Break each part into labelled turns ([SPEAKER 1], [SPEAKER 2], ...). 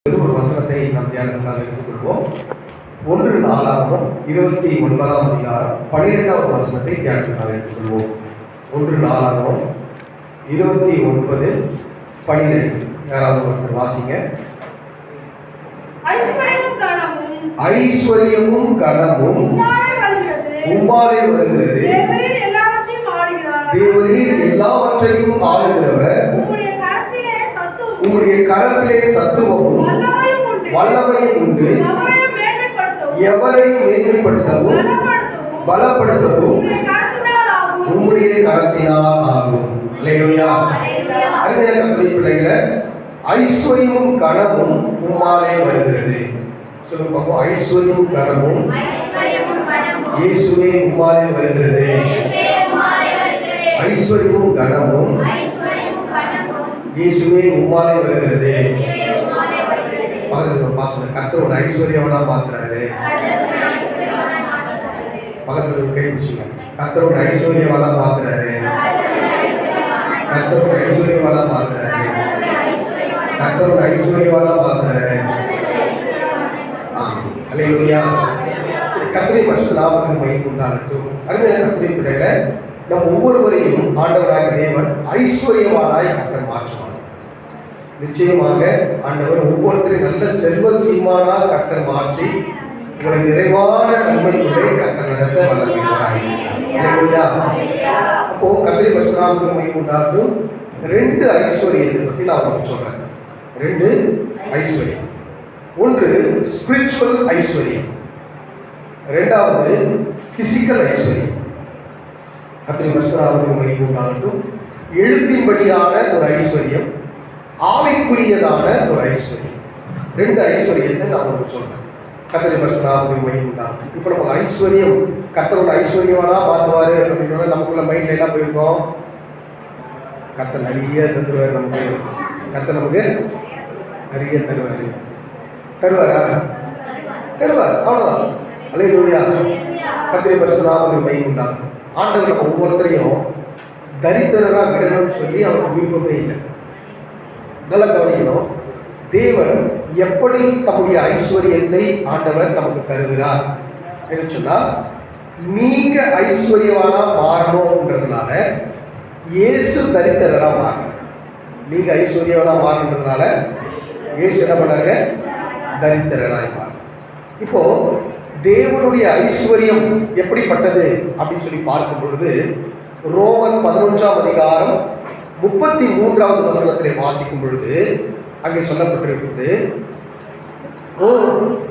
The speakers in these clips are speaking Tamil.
[SPEAKER 1] ஒரு வசனத்தை நாம் தியானத்துக்காக எடுத்துக்கொள்வோம். 1 நாளாகமம் 29ஆம் அதிகாரம் 12வது வசனத்தை தியானத்துக்காக எடுத்துக்கொள்வோம். 1 நாளாகமம் 29:12. யாராவது ஒருத்தர் வாசிங்க. ஐஸ்வர்யமும் கனமும் உம்மாலே வருகிறது. தேவரீர் எல்லாவற்றையும் ஆளுகிறவர். உம்முடைய கரத்திலே சத்துவமும் வல்லமையும் உண்டு. எவரையும் மேன்மைப்படுத்தவும் பலப்படுத்தவும் உம்முடைய கரத்தினால் ஆகும். அல்லேலூயா. அருமையான கர்த்தருடைய பிள்ளைகளே, ஐஸ்வர்யமும் கனமும் உம்மாலே வருகிறது. சொல்லுங்க பாப்போம். ஐஸ்வர்யமும் கனமும் இயேசுவே உம்மாலே வருகிறது. ஐஸ்வர்யமும் கனமும் இயேசுவே உம்மாலே வருகிறது. கர்த்தரோட ஐஸ்வர்யவனா மாத்துறாரு. பக்கத்துல கேட்டுச்சுங்க. கர்த்தரோட ஐஸ்வர்யவனா மாத்துறாரு. கர்த்தரோட ஐஸ்வர்யவனா மாத்துறாரு. கர்த்தரோட ஐஸ்வர்யவனா மாத்துறாரு. ஆமென். அல்லேலூயா. கர்த்தருடைய பரிசுத்த நாமத்துக்கு மகிமை உண்டாகட்டும். அருமையான கர்த்தருடைய பிள்ளைகளே, நம் ஒவ்வொருவரையும் ஆண்டவராகிய தேவன் ஐஸ்வர்யவானாய் கர்த்தர் மாற்றுவார். நிச்சயமாக ஆண்டவர் ஒவ்வொருத்தரையும் நல்ல செல்வ சீமானாக கர்த்தர் மாற்றி உங்களை நிறைவான நன்மைக்குள்ளே கர்த்தர் நடத்த வல்லமையுள்ளவராயிருக்கிறார். அப்போ கர்த்தருடைய பரிசுத்த நாமத்துக்கு மகிமை உண்டாகட்டும். 2 ஐஸ்வர்யத்தை பற்றி நான் உங்களுக்கு சொல்றேன். 2 ஐஸ்வர்யம். ஒன்று ஸ்பிரிச்சுவல் ஐஸ்வர்யம், இரண்டாவது பிசிக்கல் ஐஸ்வர்யம். கர்த்தருடைய பரிசுத்த நாமத்துக்கு மகிமை உண்டாகட்டும். எழுத்தின்படியான ஒரு ஐஸ்வர்யம், ஆவிக்குரியதான ஒரு ஐஸ்வர்யம். 2 ஐஸ்வர்யத்தை நான் உங்களுக்கு சொல்றேன். கர்த்தருடைய பரிசுத்த நாமத்துக்கு மகிமை உண்டாகட்டும். இப்போ நமக்கு ஐஸ்வர்யம், கர்த்தரோட ஐஸ்வர்யவானா மாற்றுவாரு அப்படின்னா நமக்குள்ள மைண்ட்ல எல்லாம் போயிருக்கோம். கர்த்தர் நிறைய தருவார் நமக்கு. கர்த்தர் நமக்கு நிறைய தருவாரு. தருவாரா? தருவார். அவ்வளவுதான். அல்லேலூயா. கர்த்தருடைய பரிசுத்த நாமத்துக்கு மகிமை உண்டாகட்டும். ஆண்டவர் நம்ம ஒவ்வொருத்தரையும் தரித்திரரா விடணும்னு சொல்லி அவருக்கு விருப்பமே இல்லை. நல்லா கவனிக்கணும். தேவன் எப்படி தம்முடைய ஐஸ்வர்யத்தை ஆண்டவர் நமக்கு தருகிறார் என்று சொன்னால், நீங்க ஐஸ்வர்யவானா மாறணும்ன்றதுனால இயேசு தரித்திரரா மாறினார். நீங்க ஐஸ்வர்யவானா மாறணுன்றதுனால இயேசு என்ன பண்ணாங்க? தரித்திரராய் மாற. இப்போ தேவனுடைய ஐஸ்வர்யம் எப்படிப்பட்டது அப்படின்னு சொல்லி பார்க்கும் பொழுது, ரோமர் 11ஆம் அதிகாரம் 33வது வசனத்திலே வாசிக்கும் பொழுது அங்கே சொல்லப்பட்டிருக்கிறது, ஓ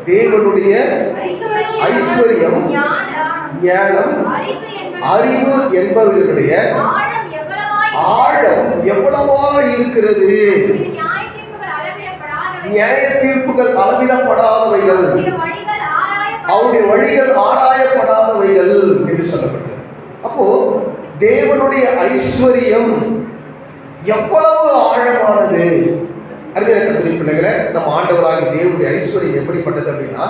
[SPEAKER 1] தேவனுடைய ஐஸ்வர்யம், ஞானம், அறிவு என்பவர்களுடைய ஆழம் எவ்வளவா இருக்கிறது. நியாய தீர்ப்புகள் அளவிடப்படாதவைகள், அவருடைய வழிகள் ஆராயப்படாதவைகள் என்று சொல்லப்பட்டது. அப்போ தேவனுடைய ஐஸ்வர்யம் எவ்வளவு ஆழமானது. அருமையான கர்த்தருடைய பிள்ளைகளே, நம்ம ஆண்டவராகிய தேவனுடைய ஐஸ்வர்யம் எப்படிப்பட்டது அப்படின்னா,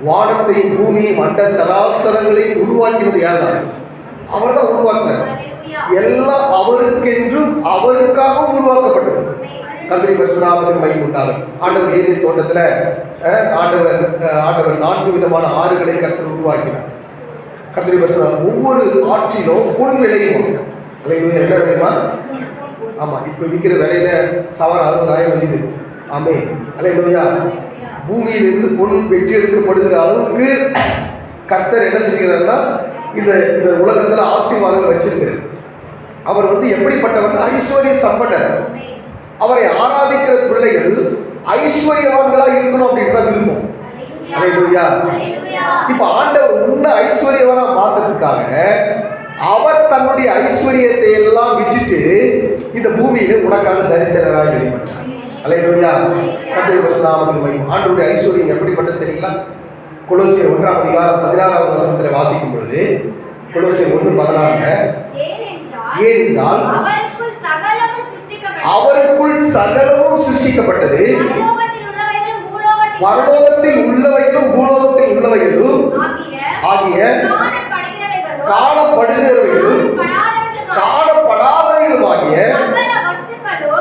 [SPEAKER 1] வானத்தையும் பூமியையும் அண்ட சராசரங்களையும் உருவாக்கினது யார் தான்? அவர் தான் உருவாக்கினார். எல்லாம் அவருக்கென்றும் அவருக்காகவும் உருவாக்கப்பட்டது. கர்த்தருடைய பரிசுத்த நாமத்துக்கு மகிமை உண்டாகட்டும். ஆண்டவர் ஏதேன் தோட்டத்துல ஆண்டவர் 4 விதமான ஆறுகளை கர்த்தர் உருவாக்கினார். கர்த்தருடைய பரிசுத்த ஒவ்வொரு ஆற்றிலும் பொன் விளையும். என்ன விளையுமா? ஆமா, இப்ப விற்கிற விலையில சவரன் 60,000 விளையுது. ஆமே. அல்லேலூயா. பூமியிலிருந்து பொன் வெட்டி எடுக்கப்படுகிற அளவுக்கு கர்த்தர் என்ன செய்கிறார்னா, இந்த உலகத்துல ஆசீர்வாதங்கள் வச்சிருக்கிறார். அவர் எப்படிப்பட்டவர்? ஐஸ்வர்ய சம்பன்னர். அவரை ஆராதிக்கிற பிள்ளைகள் ஐஸ்வர்யவான்களா இருக்கணும் அப்படின்னு தான் விரும்பும். அல்லேலூயா. இப்ப ஆண்டவர் உன்னை ஐஸ்வர்யவானா மாத்துறதுக்காக அவர் தன்னுடைய ஐஸ்வர்யத்தை எல்லாம் விட்டுட்டு இந்த பூமியில உனக்காக தரித்திரராய் வெளிப்பட்டார். அல்லேலூயா. கர்த்தருடைய பரிசுத்த நாமத்துக்கு மகிமை. ஆண்டவருடைய ஐஸ்வர்யம் எப்படிப்பட்டது தெரியுங்களா? கொலோசியர் 1ஆம் அதிகாரம் 16வது வசனத்துல வாசிக்கும் பொழுது, கொலோசியர் 1:16, ஏனென்றால் அவருக்குள் சகலமும் சிருஷ்டிக்கப்பட்டது, பரலோகத்தில் உள்ளவைகளும் பூலோகத்தில் உள்ளவைகளும் ஆகிய காணப்படுகிறவைகளும் காணப்படாதவைகளும் ஆகிய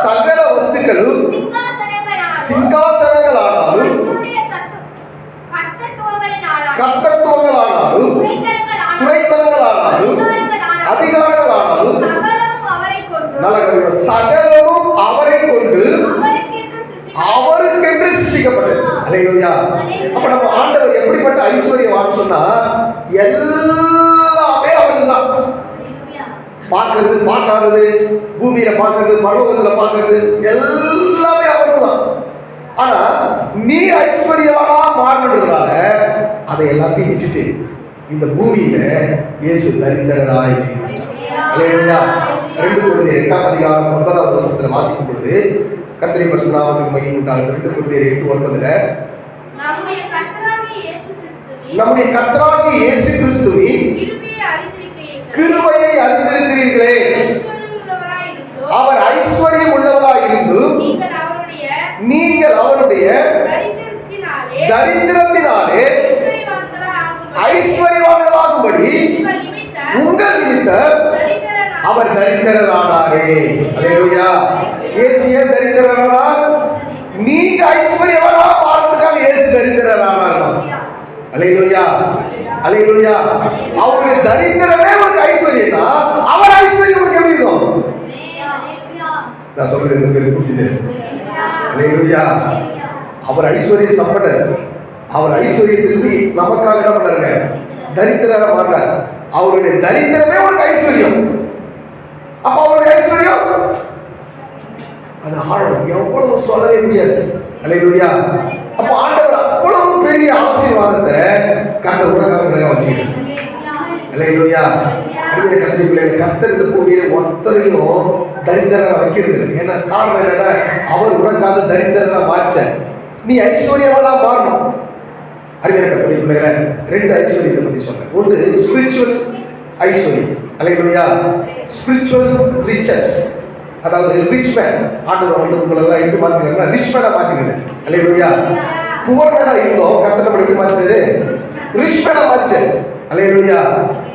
[SPEAKER 1] சகல வஸ்துக்களும் சிங்காசனங்களான ரட்சிக்கப்பட்டது. அல்லேலூயா. அப்ப நம்ம ஆண்டவர் எப்படிப்பட்ட ஐஸ்வர்யவான் சொன்னா, எல்லாமே அவர்தான். பார்க்கறது, பார்க்காதது, பூமியில பார்க்கறது, பரலோகத்துல பார்க்கறது எல்லாமே அவர்தான். ஆனா நீ ஐஸ்வர்யவானா மாறணுன்றதால அதை எல்லாத்தையும் விட்டுட்டு இந்த பூமியில இயேசு தரித்திரராய் அல்லேலூயா. 2 கொரிந்தியர் 8:9 வாசிக்கும் பொழுது கர்த்தரின் பரிசுத்த நாமத்துக்கு மகிமை உண்டாகட்டும். 2 கொரிந்தியர் 8:9 நம்முடைய கர்த்தராகிய இயேசு கிறிஸ்துவின் கிருபையை அறிந்திருக்கிறீர்களே. அவர் ஐஸ்வர்யம் உள்ளவராய் இருந்தும் நீங்கள் அவருடைய தரித்திரத்தினாலே ஐஸ்வர்யவான்களாகும்படி உங்கள் நிமித்தம் அவர் தரித்திரரானாரே. அல்லேலூயா. இயேசு ஏன் தரித்திரரானார்? நீங்க ஐஸ்வர்யவானா மாறதுக்காக இயேசு தரித்திரரானார். அல்லேலூயா. அல்லேலூயா. அவருடைய தரித்திரமே ஒரு ஐஸ்வர்யம்னா அவர் ஐஸ்வர்யம் எப்படி இருக்கும்? நான் சொல்றது இந்த பேர் புரிஞ்சுது. அல்லேலூயா. அவர் ஐஸ்வர்ய சம்பனர். அவர் ஐஸ்வர்யத்திலிருந்து நமக்காக என்ன பண்றாரு? தரித்திரரா மாறார். அவருடைய தரித்திரமே ஒரு ஐஸ்வர்யம். அப்ப அவருடைய ஐஸ்வர்யம் அது ஆழம் எவ்வளவு சொல்லவே முடியாது. அல்லேலூயா. அப்ப ஆண்டவர் அவ்வளவு பெரிய ஆசீர்வாதத்தை கண்ட உலகம் வச்சுக்கிறார். அல்லேலூயா. கர்த்தர் இந்த பூமியில ஒருத்தரையும் தரித்திரரா வைக்கிறது இல்லை. ஏன்னா காரணம் என்னன்னா, அவர் உனக்காக தரித்திரரா மாற்ற நீ ஐஸ்வர்யவனா மாறணும். அறிவியல் கர்த்தருடைய பிள்ளைகளை 2 ஐஸ்வர்யத்தை பத்தி சொல்றேன். ஒன்று ஸ்பிரிச்சுவல் ஐஸ்வர்யம். அல்லேலூயா. ஸ்பிரிச்சுவல் ரிச்சஸ், அதாவது ரிச் மேன். ஆண்டவர் வந்து உங்களெல்லாம் எப்படி மாத்தினா ரிச் மேனா மாத்திக்கிறேன். அல்லேலூயா. புவர் மேனா இருந்தோம், கர்த்தர் நம்ம எப்படி மாத்தினாரு? ரிச் மேனா மாத்திட்டாரு. அல்லேலூயா.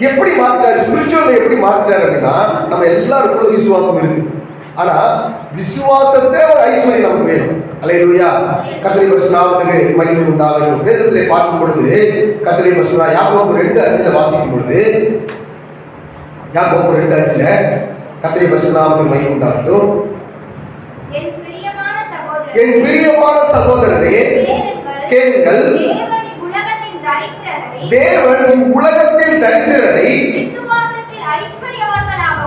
[SPEAKER 1] எப்படி மாத்திட்டாரு? ஸ்பிரிச்சுவல் எப்படி மாத்திட்டாரு அப்படின்னா, நம்ம எல்லாருக்குள்ள விசுவாசம் இருக்கு. ஆனா விசுவாசத்தை ஒரு ஐஸ்வர்யம் நமக்கு வேணும். அல்லேலூயா. கர்த்தரின் பரிசுத்த நாமத்துக்கு மகிமை உண்டாகட்டும். வேதத்திலே பார்க்கும் பொழுது கர்த்தரின் பரிசுத்த யாக்கோபு 2:5 வாசிக்கும் பொழுது, யாக்கோபு 2:5 கர்த்தரின் பரிசுத்த நாமத்துக்கு மகிமை உண்டாகட்டும். என் பிரியமான சகோதரரே கேளுங்கள், தேவன் உலகத்தில் தரித்திரரை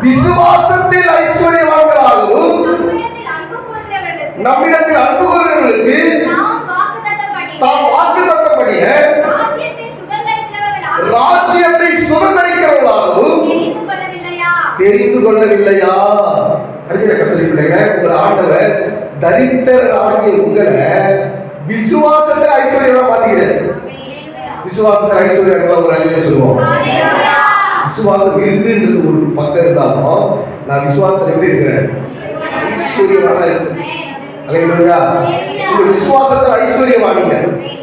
[SPEAKER 1] விசுவாசத்தில் ஐஸ்வர்யவான்களாகவும் நம்மிடத்தில் அன்பு கூறுகிறவர்களுக்கு தாம் வாக்குத்தத்தபடிய ராஜ்யத்தை சுதந்தரிக்கிறவர்களாகவும் தெரிந்து கொள்ளவில்லையா? உங்கள் ஆண்டவர் தரித்திரராகிய உங்களை விசுவாசத்தை ஐஸ்வர்யமா மாத்திக்கிறார். விசுவாசத்தை ஐஸ்வர்யம் ஒரு அழிவு சொல்லுவோம். விசுவாசம் இருக்குன்றது ஒரு பக்கம் இருந்தாலும் நான் விசுவாசத்தை எப்படி இருக்கிறேன்? ஐஸ்வர்யவானா இருக்கு. அல்லேலூயா. உங்க விசுவாசத்துல ஐஸ்வர்யவானீங்க.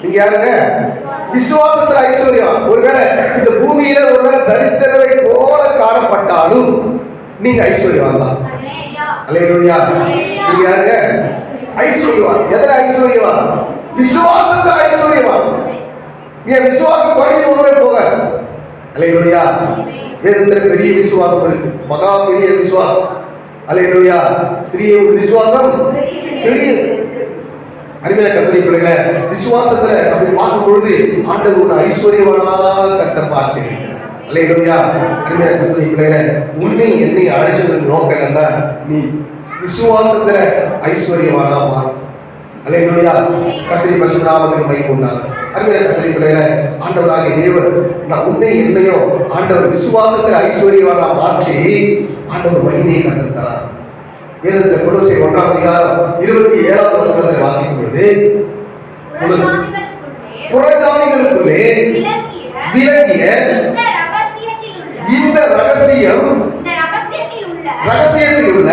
[SPEAKER 1] நீங்க யாருங்க? விசுவாசத்துல ஐஸ்வர்யம். ஒருவேளை இந்த பூமியில ஒருவேளை தரித்திரரை போல காணப்பட்டாலும் நீங்க ஐஸ்வர்யவான் தான். அல்லேலூயா. நீங்க யாருங்க? ஐஸ்வர்யவான். எதுல ஐஸ்வர்யவான்? விசுவாசத்துல ஐஸ்வர்யவான். ஏன் விசுவாசம் குறைஞ்சு போகவே போக. அல்லேலூயா. வேதத்துல பெரிய விசுவாசம் இருக்கு, மகா பெரிய விசுவாசம். அல்லேலூயா. சிறிய ஒரு விசுவாசம் பெரிய. அறிவியல் கர்த்தருடைய பிள்ளைகளை விசுவாசத்துல அப்படி பார்க்கும் பொழுது ஆண்டவர் ஐஸ்வர்யவானாக கர்த்தர் பார்த்திருக்கிறார். அல்லேலூயா. அறிவியல் கர்த்தருடைய பிள்ளைகளை உன்னை என்னை அழைச்சதற்கு நோக்கம் என்னன்னா, நீ விசுவாசத்துல ஐஸ்வர்யவானா மாறும். அல்லேலூயா. கர்த்தரின் பரிசுத்த நாமத்துக்கு மகிமை உண்டாகட்டும். அறிவியல் கர்த்தருடைய பிள்ளைகளை ஆண்டவராகிய தேவன் நான் உன்னை என்னையோ ஆண்டவர் விசுவாசத்துல ஐஸ்வர்யவானா மாற்றி ஆண்டவர் மகிமையை கர்த்தர் தரார். வேதத்தில் கொலோசியர் 1:27 வாசிக்கும் பொழுது, புறஜாதிகளுக்குள்ளே விளங்கிய இந்த ரகசியத்தில் உள்ள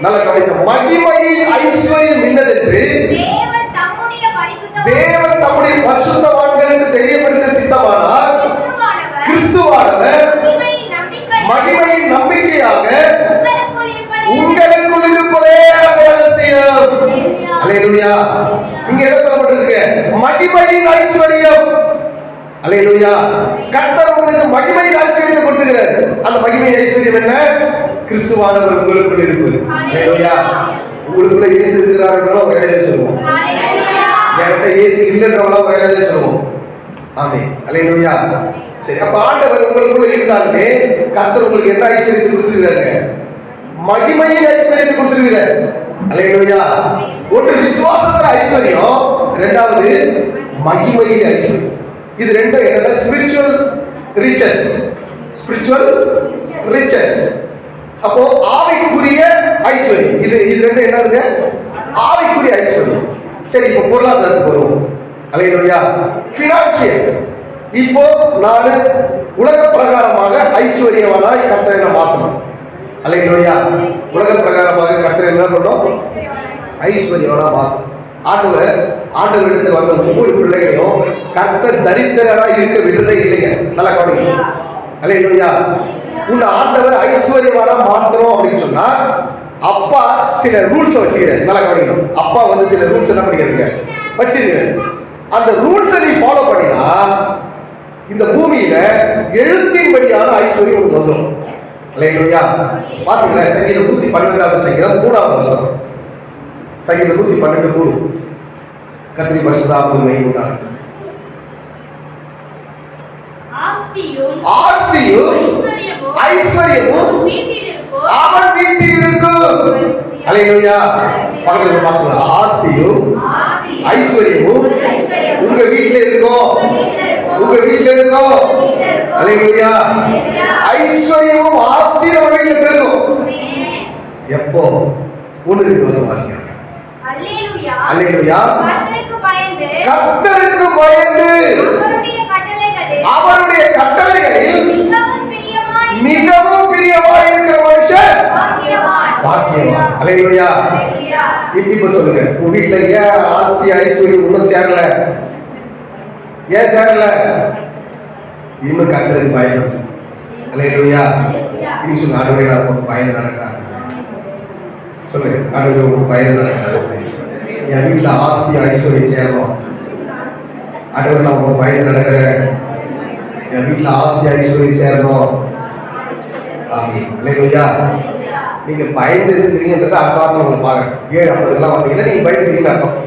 [SPEAKER 1] நல்ல கவனிக்க, மகிமையின் ஐஸ்வர்யம் என்னதென்று தேவன் தம்முடைய பரிசுத்தவான்களுக்கு தெரியப்படுத்த சித்தமானார். கிறிஸ்துவானவர் மகிமையின் நம்பிக்கையாக உங்களுக்குள் இருப்பதே ரகசியம். அல்லேலூயா. இங்க என்ன சொல்லப்பட்டிருக்கு? மகிமையின் ஐஸ்வர்யம். அல்லேலூயா. கர்த்தர் உங்களுக்கு மகிமையின் ஐஸ்வர்யத்தை கொடுத்திருக்கிறார். அந்த மகிமையின் ஐஸ்வர்யம் என்ன? கிறிஸ்துவானவர் உங்களுக்குள் இருப்பது. அல்லேலூயா. உங்களுக்குள்ள இயேசு இருக்கிறார்களோ வேலையில சொல்லுவோம். என்கிட்ட இயேசு இல்லைன்றவங்களோ வேலையில சொல்லுவோம். ஆமென். அல்லேலூயா. சரி, அப்ப ஆண்டவர் உங்களுக்குள்ள இருந்தாலுமே கர்த்தர் உங்களுக்கு என்ன ஐஸ்வர்யத்தை கொடுத்திருக்கிறாங்க? மகிமையின் ஐஸ்வர்யத்தை கொடுத்திருக்கிறார். அல்லேலூயா. ஒன்று விசுவாசத்துல ஐஸ்வர்யம், இரண்டாவது மகிமையின் ஐஸ்வர்யம். இது ரெண்டும் என்னன்னா ஸ்பிரிச்சுவல் ரிச்சஸ். Spiritual riches. அப்போ ஆவிக்குரிய ஐஸ்வர்யம். இது ரெண்டும் என்னதுங்க? ஆவிக்குரிய ஐஸ்வர்யம். சரி, இப்போ பொருளாதாரத்துக்கு வருவோம். அல்லேலூயா. ஃபினான்சியல். இப்போ நான் உலக பிரகாரமாக ஐஸ்வர்யவானாய் கர்த்தரை நான் மாற்றணும். அல்லேலூயா. உலக பிரகாரமாக கர்த்தரை என்ன பண்ணணும்? ஐஸ்வர்யவானா மாற்றணும். ஆண்டவரிடத்தில் வந்த ஒவ்வொரு பிள்ளைகளையும் கர்த்தர் தரித்திரராக இருக்க விடுறதே இல்லைங்க. நல்லா கவனிங்க. அல்லேலூயா. உன்னை ஆண்டவர் ஐஸ்வர்யவானா மாற்றணும் அப்படின்னு சொன்னா அப்பா சில ரூல்ஸ் வச்சுக்கிறார். நல்லா கவனிக்கணும். அப்பா வந்து சில ரூல்ஸ் என்ன பண்ணிக்கிறீங்க வச்சிருக்கிறார். அந்த ரூல்ஸை நீ ஃபாலோ பண்ணினா இந்த பூமியில எழுத்தின்படியான ஐஸ்வர்யம் உங்களுக்கு வந்துடும். அல்லேலூயா. வாசிக்கிற சங்கீதம் 112 சங்கீதம் 3வது வசனம். சங்கீதம் 112 கர்த்தருடைய பரிசுத்த நாமத்துக்கு உண்டாகட்டும். ஆஸ்தியும் ஐஸ்வர்யமும் அவன் வீட்டில் இருக்கும். அல்லேலூயா. பக்கத்துல வாசிங்க. ஆஸ்தியும் ஐஸ்வர்யமும் உங்க வீட்டில இருக்கும். உங்க வீட்டில இருக்கும். அல்லேலூயா. ஐஸ்வர்யமும் ஆஸ்தியும் உங்க வீட்டில பெருகும். எப்போ? ஒன்று வசனம் வாசிங்க. அல்லேலூயா. அல்லேலூயா. கர்த்தருக்கு பயந்து அவருடைய கட்டளைகளில் மிகவும் பிரியமாய் இருக்கிற மனுஷன் பாக்கியவான். அல்லேலூயா. இப்ப சொல்லுங்க, உங்க வீட்டுல ஏன் ஆஸ்தி ஐஸ்வர்யம் இன்னும் சேரல? ஏன் சேரல? இன்னும் கர்த்தருக்கு பயப்படல. அல்லேலூயா. இன்னும் சொல்லுங்க, ஆண்டவரே நான் உங்களுக்கு பயந்து நடக்கிறாங்க. சொல்லுங்க, ஆண்டவரே உங்களுக்கு பயந்து நடக்கிறாங்க. என் வீட்டுல ஆஸ்தி ஐஸ்வர்யம் சேரணும். ஆண்டவரே நான் உங்களுக்கு பயந்து நடக்கிறேன். என் வீட்டுல ஆஸ்தி ஐஸ்வர்யம் சேரணும். ஆமென். அல்லேலூயா. நீங்க பயந்து இருக்கிறீங்கன்றது அர்த்தம் உங்களை பாக்குறேன். 7:50 வந்தீங்கன்னா நீங்க பயந்துருக்கீங்க அர்த்தம்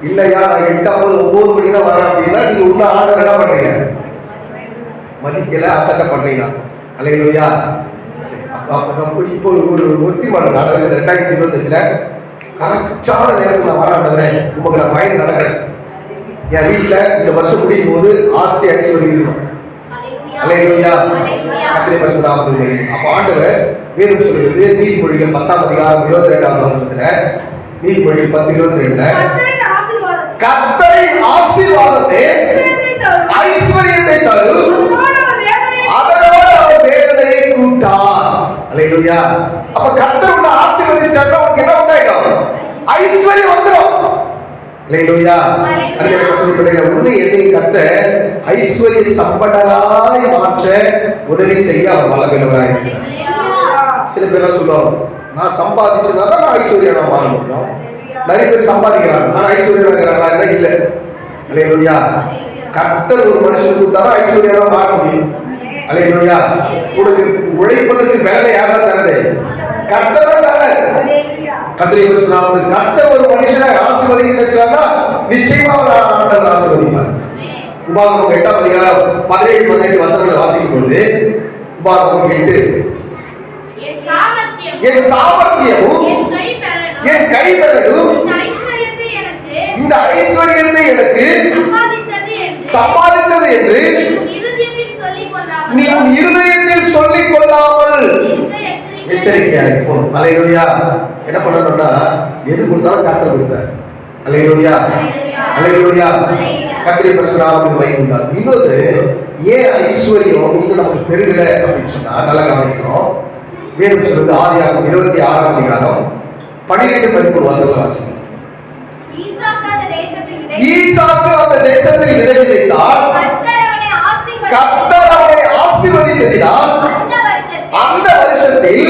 [SPEAKER 1] இல்லையா? நான் 8:50 9 மணி தான் வரேன் அப்படின்னா நீங்க உள்ள ஆண்டவர் என்ன பண்றீங்க? மதிக்கல, அசட்டை பண்றீங்க. அல்லேலூயா. இப்போ ஒரு தீர்மானம் ஆண்டவர் 2025 கரெக்டான நேரத்தில் நான் வர ஆண்டவரே உங்களுக்கு நான் பயந்து நடக்கிறேன். என் வீட்டுல இந்த வருஷம் முடியும் போது ஆஸ்தி ஐஸ்வர்யம் இருக்கணும். அல்லேலூயா. கர்த்தருடைய பரிசுத்த நாமத்துக்கு மகிமை. அப்ப ஆண்டவர் வேதம் சொல்லுது நீதிமொழிகள் 10ஆம் அதிகாரம் 22வது வசனத்துல, நீதிமொழிகள் 10:22 கர்த்தரின் ஆசீர்வாதத்தை ஐஸ்வர்யத்தை தரும், அதனோடு அவர் வேதனையை கூட்டார். அல்லேலூயா. அப்ப கர்த்தர் ஆசீர்வதிச்சா உங்களுக்கு என்ன உண்டாயிடும்? ஐஸ்வர்யம் வந்துடும். அல்லேலூயா. உன்னை என்னை கர்த்தர் ஐஸ்வர்ய சம்படராய் மாற்ற உதவி செய்ய அவர் வல்லமையுள்ளவராய் இருக்கிறார். சில பேர் சொல்லுவாங்க, நான் சம்பாதிச்சதால நான் ஐஸ்வர்யா மாற முடியும். நிறைய பேர் சம்பாதிக்கிறாங்க, ஆனா ஐஸ்வர்யா இல்ல. அல்லேலூயா. கர்த்தர் ஒரு மனுஷனுக்கு கொடுத்தாலும் ஐஸ்வர்யா மாற முடியும். அல்லேலூயா. உனக்கு உழைப்பதற்கு வேலை யாரா தரது? கர்த்தர் தான் தராரு. கர்த்தருடைய பரிசுத்த நாமத்துக்கு கர்த்தர் ஒரு மனுஷனை ஆசீர்வதிக்கிறார்னா நிச்சயமா அவர் ஆண்டவர் ஆசீர்வதிப்பார். உபாகமம் 8ஆம் அதிகாரம் 17-18 வசனங்களை வாசிக்கும் பொழுது, உபாகமம் 8 என் சாமர்த்தியமும் என் கைபெறலும் இந்த ஐஸ்வர்யத்தை எனக்கு சம்பாதித்தது என்று நீ உன் இருதயத்தில் சொல்லிக் கொள்ளாமல் எச்சரிக்கையா இப்போ. அல்லேலூயா. என்ன பண்ணணும்னா எது கொடுத்தாலும் கர்த்தர் கொடுத்தார். அல்லேலூயா. அல்லேலூயா. கர்த்தருடைய பரிசுத்த நாமத்துக்கு மகிமை. இன்னொரு ஏன் ஐஸ்வர்யம் இன்னும் நமக்கு பெருகல அப்படின்னு சொன்னா நல்லா கவனிக்கணும். வேதம் சொல்றது ஆதியாகமம் 26ஆம் அதிகாரம் 12-13 வசனங்களை வாசிங்க. ஈசாக்கு அந்த தேசத்தில் விதை விதைத்தார், கர்த்தர் அவனை ஆசீர்வதித்ததினால் அந்த வருஷத்தில்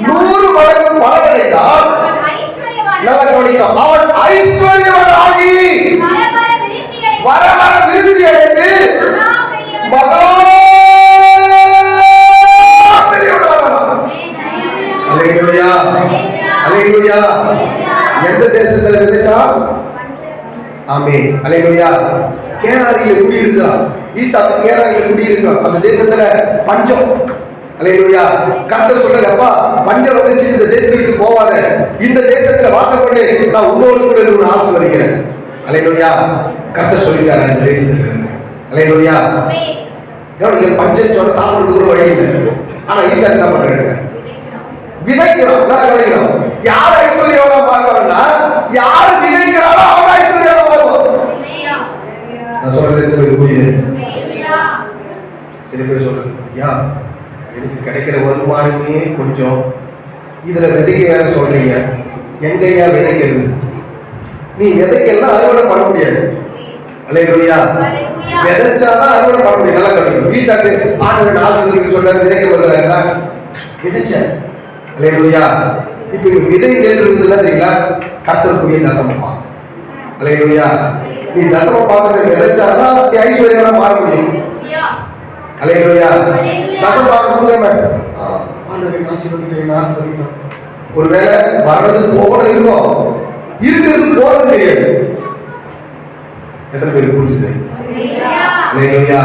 [SPEAKER 1] 100 மடங்கு பலனடைந்தார். நல்லா கவனிக்கணும். அவன் ஐஸ்வர்யவானாகி வர வர விருத்தி அடைந்து மகா பெரியவனானான். அல்லேலூயா. எந்த தேசத்துல விதைச்சா? ஆமென். அல்லேலூயா. கேராரியில குடியிருக்கிறான். ஈசாக்கு கேராரியில குடியிருக்கிறான். அந்த தேசத்துல பஞ்சம். அல்லேலூயா. கர்த்தர் சொல்றாருப்பா, பஞ்சம் வந்துச்சு, இந்த தேசத்துக்கு போவாத, இந்த தேசத்துல வாசம் பண்ணி நான் உன்னோடு கூட இருந்து ஆசீர்வதிக்கிறேன். அல்லேலூயா. கர்த்தர் சொல்லிட்டாரு அந்த தேசத்துல இருந்து. அல்லேலூயா. நீங்க பஞ்சம் சொன்ன சாப்பிடுறதுக்கு வழி இல்லை. ஆனா ஈசாக்கு என்ன பண்றாங்க? விதைக்கிறோம். யார் ஐஸ்வர்யோட பார்க்கணும்னா யார் விதைக்கிறாரோ அவங்க ஐஸ்வர்யோட பார்க்கணும். நான் சொல்றது புரியுது? சில பேர் சொல்றது, ஐயா எனக்கு கிடைக்கிற வருமானமே கொஞ்சம், இதுல விதைக்க வேற சொல்றீங்க, எங்கய்யா விதைக்கிறது? நீ விதைக்கலாம் அறுவடை பண்ண முடியாது. அல்லேலூயா. விதைச்சாதான் அறுவடை பண்ண முடியும். நல்லா கட்டுக்கணும். ஈசாக்கு ஆண்டவன் ஆசீர்வதிக்க சொல்றாரு, விதைக்க வருகிறாங்களா? விதைச்ச. அல்லேலூயா. இப்ப விதை நெல் இருந்ததுன்னா தெரியுங்களா, கர்த்தருக்குரிய தசமப்பா. அல்லேலூயா. நீ தசமப்பாகத்தை விதைச்சாதான் நீ ஐஸ்வர்யமா மாற முடியும். அல்லேலூயா. தசமபாகம் கொடுக்காம ஆண்டவன் ஆசீர்வதிக்கணும். ஒருவேளை வர்றது போகணும் இருக்கும், இருக்கிறது போறது தெரியாது. எத்தனை பேர் புரிஞ்சுது? அல்லேலூயா.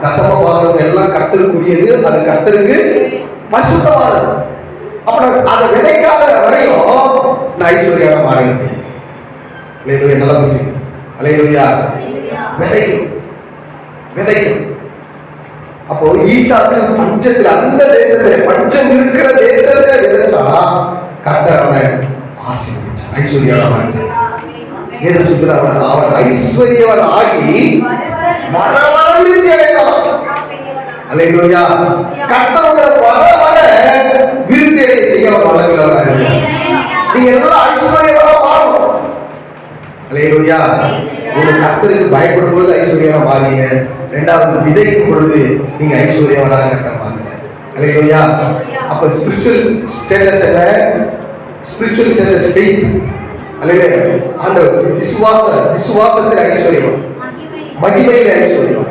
[SPEAKER 1] தசமபாகம் எல்லாம் கர்த்தருக்குரியது, அது கர்த்தருக்கு பரிசுத்தமானது. அப்ப அதை விதைக்காத வரையும் நான் ஐஸ்வர்யா மாறினேன். அல்லேலூயா. நல்லா புரிஞ்சுங்க. அல்லேலூயா. விதைக்கும் விதைக்கும். அப்போ ஈசாக்கு பஞ்சத்துல, அந்த தேசத்துல பஞ்சம் இருக்கிற தேசத்துல விதைச்சா கர்த்தர் அவனை ஆசீர்வதிச்சார், ஐஸ்வர்யாவை மாறினார். ஏதோ சொல்றான், அவன் ஐஸ்வர்யவன் ஆகி வர வர விருத்தி அடைந்தான். அல்லேலூயா. கர்த்தரோட வர வர விருத்தி அடைய செய்ய வல்லவராக. நீங்க எல்லாம் ஐஸ்வர்யவனா மாறணும். அல்லேலூயா. ஒரு கர்த்தருக்கு பயப்படும் பொழுது ஐஸ்வர்யவனா மாறீங்க. இரண்டாவது விதைக்கும் பொழுது நீங்க ஐஸ்வர்யவனாக கர்த்தர் மாறுங்க. அல்லேலூயா. அப்ப ஸ்பிரிச்சுவல் ஸ்டேட்டஸ் என்ன? Spiritual status faith. அல்லேலூயா. அந்த விசுவாசத்தில் ஐஸ்வர்யம், மகிமையில ஐஸ்வர்யம்.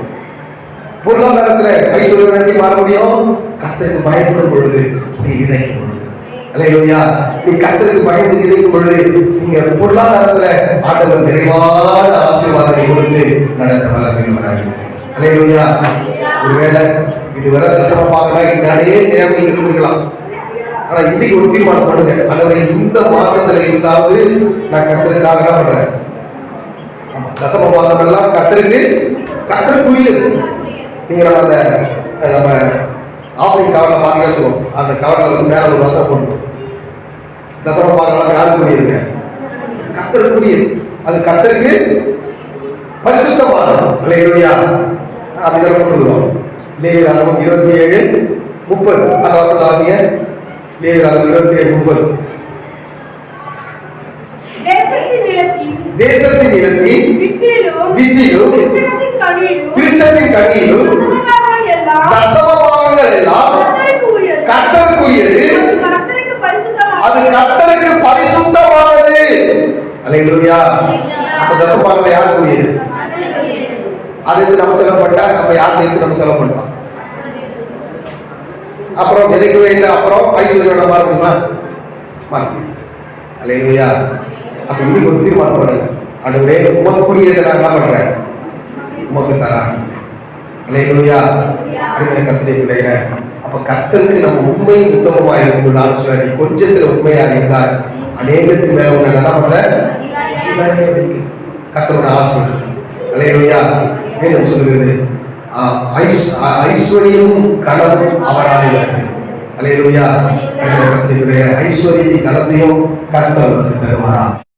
[SPEAKER 1] பொருளாதாரத்துல ஐஸ்வர்யம் எப்படி மாற முடியும்? கர்த்தருக்கு பயப்படும் பொழுது நீ விதைக்கும் பொழுது. அல்லேலூயா. நீ கர்த்தருக்கு பயந்து விதைக்கும் பொழுது நீங்க பொருளாதாரத்துல ஆண்டவர் நிறைவான ஆசீர்வாதத்தை கொடுத்து நடத்த வல்லவராக. அல்லேலூயா. ஒருவேளை இதுவரை தசமபாகனா இன்னாலே நேரம் இருக்கலாம். ஆனா இன்னைக்கு ஒரு தீர்மானம் பண்ணுங்க, ஆண்டவரே இந்த மாசத்துல இருந்தாவது நான் கர்த்தருக்காக என்ன பண்றேன்? தசமபாகம் எல்லாம் கர்த்தருக்குரியது. நீங்க நம்ம ஆப்பிரின் கவர்ல பாத்தீங்கன்னா சொல்லுவோம், அந்த கவர்ல வந்து மேல ஒரு வசனம் போட்டு தசமபாகம் யாருக்குரியதுங்க? கர்த்தருக்குரியது. அது கர்த்தருக்கு பரிசுத்தமானது. அல்லேலூயா. அப்படிதான் போட்டுருக்கோம். லேவியராகமம் 27:30 அந்த வசனத்தை வாசிங்க. லேவியராகமம் 27:30. தேசத்தின் நிலத்தில் வித்திலும் விருட்சத்தின் கனியிலும் தசமபாகங்கள் எல்லாம் கர்த்தருக்குரியது, அது கர்த்தருக்கு பரிசுத்தமானது. அல்லேலூயா. அப்ப தசமபாகங்கள் யாருக்குரியது? அதுக்கு நம்ம செலவுப்பட்டா நம்ம யாருக்கு நம்ம செலவு பண்ணோம்? அப்புறம் விதைக்கவே இல்லை, அப்புறம் ஐஸ்வர்யோட மாற முடியுமா? மாற முடியும். அல்லேலூயா. அப்ப இன்னைக்கு ஒரு தீர்மானம் பண்ணுங்க, ஆண்டவரே உமக்குரியதை நான் என்ன பண்றேன்? உமக்கு தரான். அல்லேலூயா. அருமையான கர்த்தருடைய பிள்ளைகளே, அப்ப கர்த்தருக்கு நம்ம உண்மை உத்தமமா இருக்கும். நான் சொல்றேன், கொஞ்சத்துல உண்மையா இருந்தால் அநேகத்துக்கு மேல உன்னை என்ன பண்ற? கர்த்தரோட ஆசீர்வாதம். அல்லேலூயா. வேதம் சொல்லுகிறது, ஐஸ்வர்யமும் கனம் அவரால் இருக்கு. அல்லேலூயா. ஐஸ்வர்யத்தை கனத்தையும் கர்த்தர் தருவாரா?